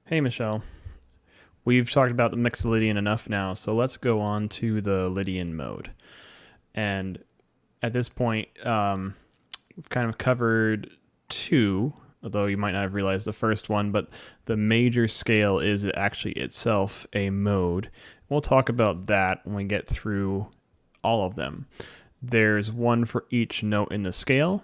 Hey, Michelle. We've talked about the mixed Lydian enough now, so let's go on to the Lydian mode. And at this point, we've kind of covered two, although you might not have realized the first one, but the major scale is actually itself a mode. We'll talk about that when we get through all of them. There's one for each note in the scale.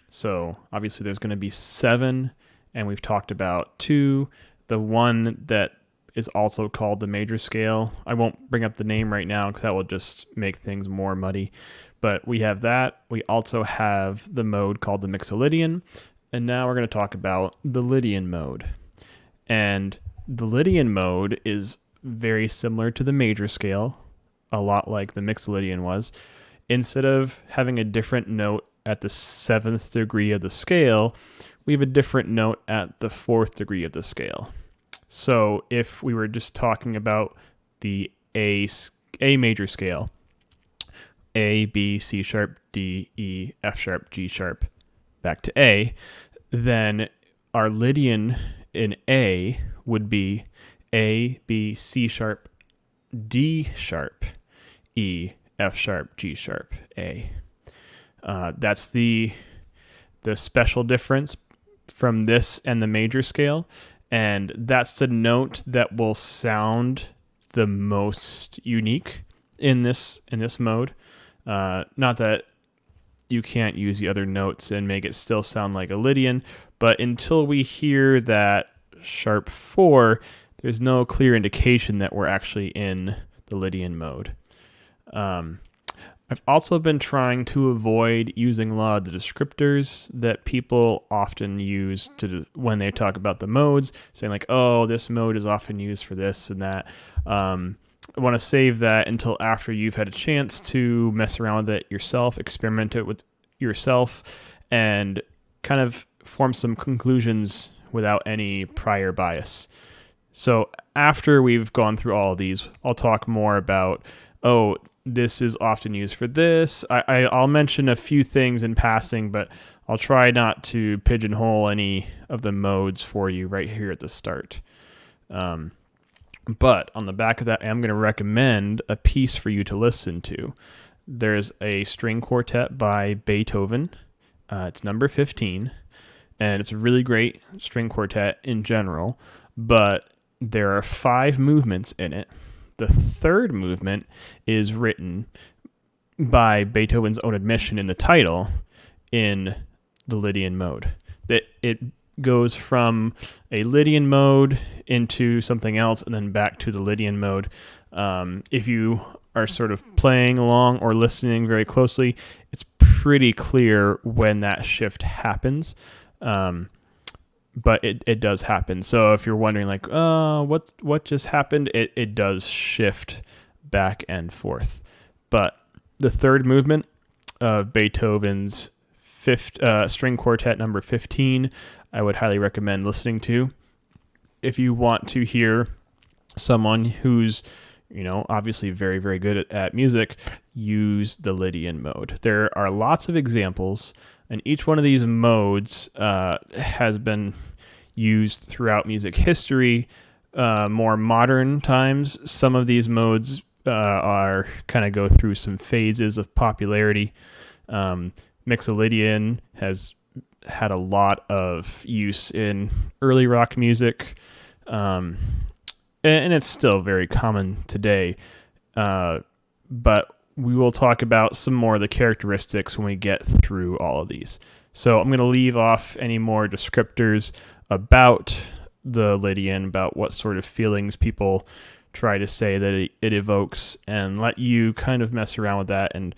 So obviously, there's going to be seven, and we've talked about two. The one that is also called the major scale. I won't bring up the name right now because that will just make things more muddy. But we have that. We also have the mode called the Mixolydian. And now we're going to talk about the Lydian mode. And the Lydian mode is very similar to the major scale, a lot like the Mixolydian was. Instead of having a different note at the seventh degree of the scale, we have a different note at the fourth degree of the scale. So if we were just talking about the A major scale, A, B, C sharp, D, E, F sharp, G sharp, back to A, then our Lydian in A would be A, B, C sharp, D sharp, E, F sharp, G sharp, A. That's the special difference from this and the major scale, and that's the note that will sound the most unique in this mode. Not that you can't use the other notes and make it still sound like a Lydian, but until we hear that sharp 4, there's no clear indication that we're actually in the Lydian mode. I've also been trying to avoid using a lot of the descriptors that people often use when they talk about the modes, saying like, oh, this mode is often used for this and that. I want to save that until after you've had a chance to mess around with it yourself, experiment it with yourself, and kind of form some conclusions without any prior bias. So after we've gone through all of these, I'll talk more about, this is often used for this. I'll mention a few things in passing, but I'll try not to pigeonhole any of the modes for you right here at the start. But on the back of that, I'm going to recommend a piece for you to listen to. There's a string quartet by Beethoven. It's number 15, and it's a really great string quartet in general, but there are 5 movements in it. The third movement is written by Beethoven's own admission in the title in the Lydian mode. That it goes from a Lydian mode into something else and then back to the Lydian mode. If you are sort of playing along or listening very closely, it's pretty clear when that shift happens. But it does happen. So if you're wondering like, what just happened? It does shift back and forth. But the third movement of Beethoven's string quartet number 15, I would highly recommend listening to. If you want to hear someone who's, obviously very, very good at music, use the Lydian mode. There are lots of examples, and each one of these modes has been used throughout music history. More modern times, some of these modes are kind of go through some phases of popularity. Mixolydian has had a lot of use in early rock music, and it's still very common today. But we will talk about some more of the characteristics when we get through all of these. So I'm going to leave off any more descriptors about the Lydian, about what sort of feelings people try to say that it evokes, and let you kind of mess around with that and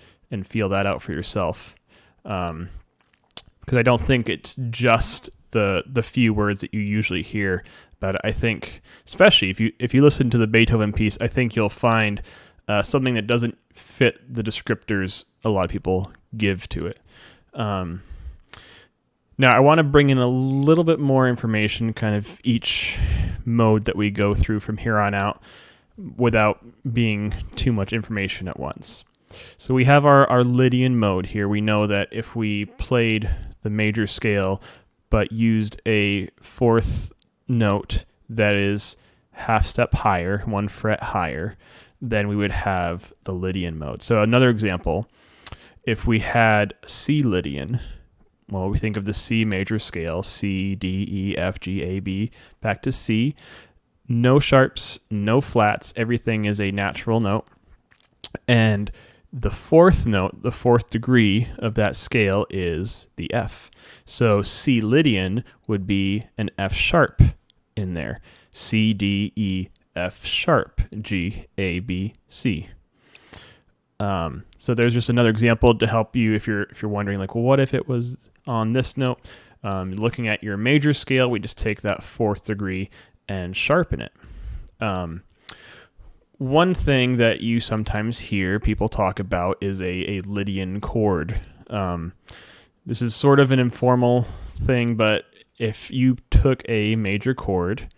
feel that out for yourself. Because I don't think it's just the few words that you usually hear, but I think, especially if you listen to the Beethoven piece, I think you'll find something that doesn't fit the descriptors a lot of people give to it. Now, I want to bring in a little bit more information, kind of each mode that we go through from here on out, without being too much information at once. So we have our Lydian mode here. We know that if we played the major scale but used a fourth note that is half step higher, 1 fret higher, then we would have the Lydian mode. So another example, if we had C Lydian, well, we think of the C major scale, C, D, E, F, G, A, B, back to C. No sharps, no flats. Everything is a natural note. And the fourth note, the fourth degree of that scale is the F. So C Lydian would be an F sharp in there. C, D, E, F sharp, G, A, B, C. So there's just another example to help you if you're wondering, like, well, what if it was on this note? Looking at your major scale, we just take that fourth degree and sharpen it. One thing that you sometimes hear people talk about is a Lydian chord. This is sort of an informal thing, but if you took a major chord,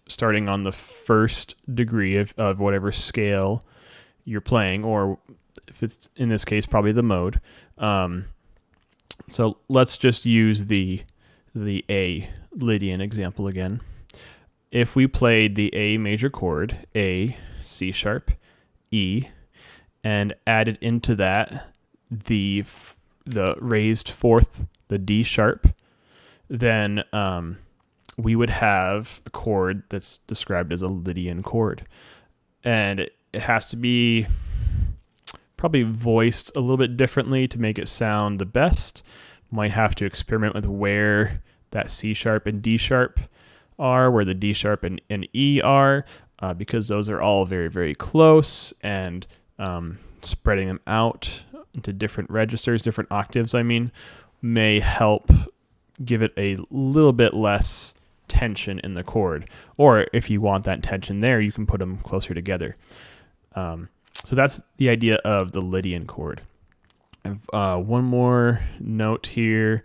starting on the first degree of whatever scale you're playing, or if it's in this case probably the mode. So let's just use the A Lydian example again. If we played the A major chord, A, C sharp, E, and added into that the raised fourth, the D sharp, then we would have a chord that's described as a Lydian chord. And it has to be probably voiced a little bit differently to make it sound the best. Might have to experiment with where that C sharp and D sharp are, where the D sharp and E are, because those are all very, very close, and spreading them out into different registers, different octaves, may help give it a little bit less tension in the chord. Or if you want that tension there, you can put them closer together. So that's the idea of the Lydian chord. I have one more note here.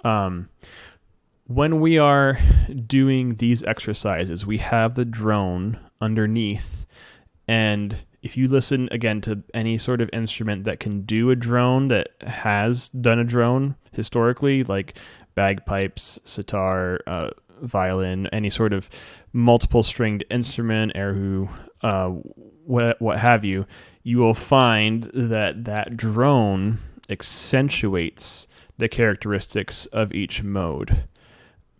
When we are doing these exercises, we have the drone underneath. And if you listen, again, to any sort of instrument that can do a drone, that has done a drone historically, like bagpipes, sitar, violin, any sort of multiple stringed instrument, erhu, what have you, you will find that drone accentuates the characteristics of each mode.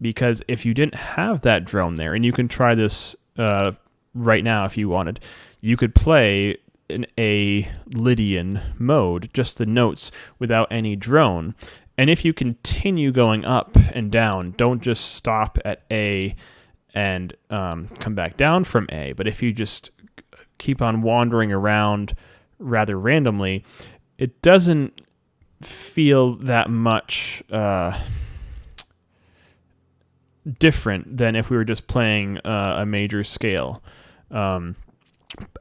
Because if you didn't have that drone there, and you can try this right now if you wanted, you could play in a Lydian mode, just the notes without any drone. And if you continue going up and down, don't just stop at A and come back down from A. But if you just keep on wandering around rather randomly, it doesn't feel that much different than if we were just playing a major scale.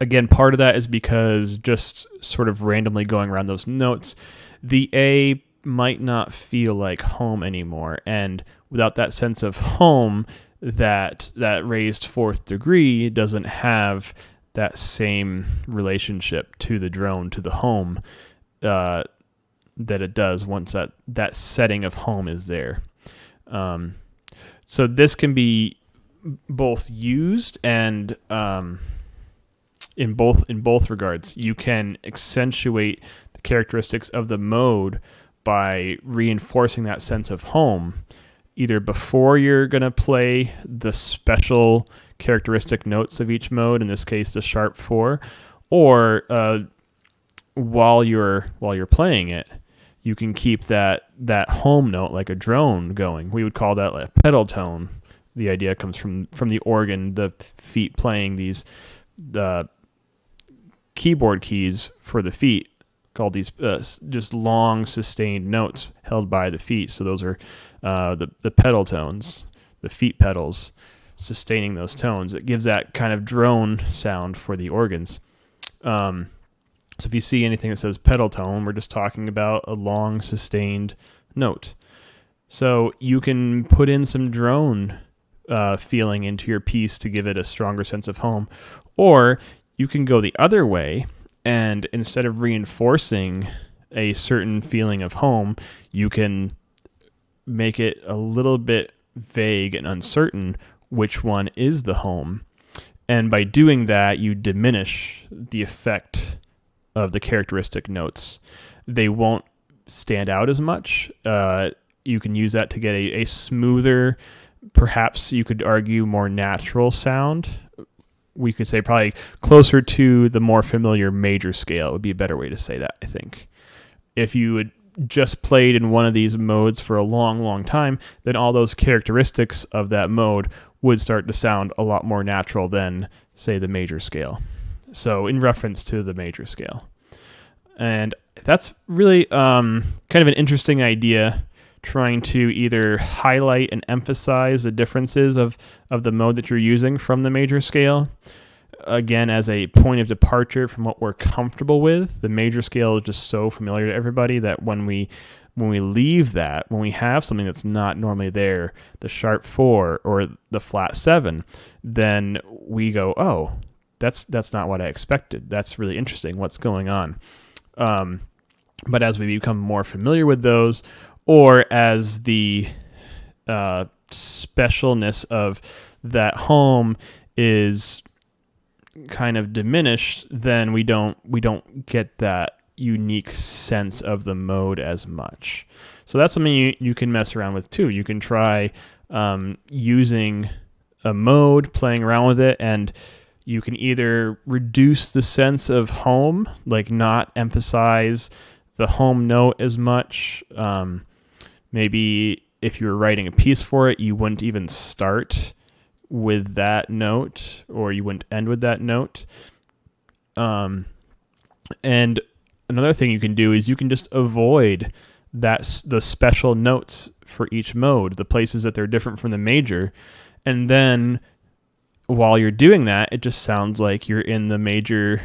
Again, part of that is because just sort of randomly going around those notes, the A might not feel like home anymore. And without that sense of home, that raised fourth degree doesn't have that same relationship to the drone, to the home, that it does once that setting of home is there. So this can be both used and in both regards. You can accentuate the characteristics of the mode by reinforcing that sense of home, either before you're going to play the special characteristic notes of each mode, in this case the sharp 4, or while you're playing it, you can keep that home note like a drone going. We would call that like a pedal tone. The idea comes from the organ, the feet playing the keyboard keys for the feet, called these just long sustained notes held by the feet. So those are the pedal tones, the feet pedals sustaining those tones. It gives that kind of drone sound for the organs. So if you see anything that says pedal tone, we're just talking about a long sustained note. So you can put in some drone feeling into your piece to give it a stronger sense of home. Or you can go the other way, and instead of reinforcing a certain feeling of home, you can make it a little bit vague and uncertain which one is the home. And by doing that, you diminish the effect of the characteristic notes. They won't stand out as much. You can use that to get a smoother, perhaps you could argue more natural sound. We could say probably closer to the more familiar major scale would be a better way to say that, I think. If you had just played in one of these modes for a long, long time, then all those characteristics of that mode would start to sound a lot more natural than, say, the major scale. So in reference to the major scale. And that's really kind of an interesting idea, trying to either highlight and emphasize the differences of the mode that you're using from the major scale. Again, as a point of departure from what we're comfortable with. The major scale is just so familiar to everybody that when we leave that, when we have something that's not normally there, the sharp 4 or the flat 7, then we go, oh, that's not what I expected. That's really interesting. What's going on? But as we become more familiar with those, or as the specialness of that home is kind of diminished, then we don't get that unique sense of the mode as much. So that's something you can mess around with too. You can try using a mode, playing around with it, and you can either reduce the sense of home, like not emphasize the home note as much. Maybe if you were writing a piece for it, you wouldn't even start with that note, or you wouldn't end with that note. And another thing you can do is you can just avoid the special notes for each mode, the places that they're different from the major. And then while you're doing that, it just sounds like you're in the major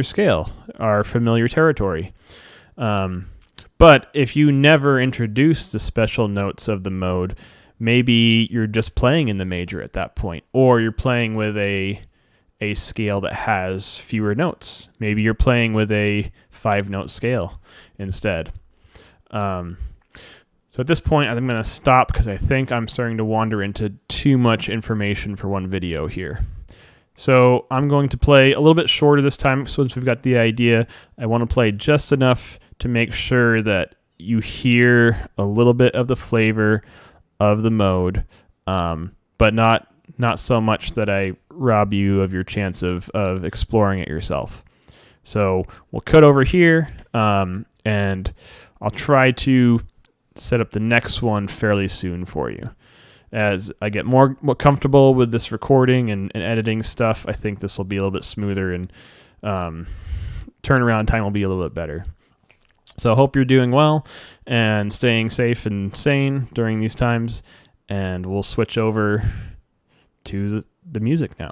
scale, our familiar territory. But if you never introduce the special notes of the mode, maybe you're just playing in the major at that point, or you're playing with a scale that has fewer notes. Maybe you're playing with a 5-note scale instead. So at this point, I'm going to stop because I think I'm starting to wander into too much information for one video here. So I'm going to play a little bit shorter this time since we've got the idea. I want to play just enough to make sure that you hear a little bit of the flavor of the mode, but not so much that I rob you of your chance of exploring it yourself. So we'll cut over here, and I'll try to set up the next one fairly soon for you. As I get more comfortable with this recording and editing stuff, I think this will be a little bit smoother, and turnaround time will be a little bit better. So I hope you're doing well and staying safe and sane during these times, and we'll switch over to the music now.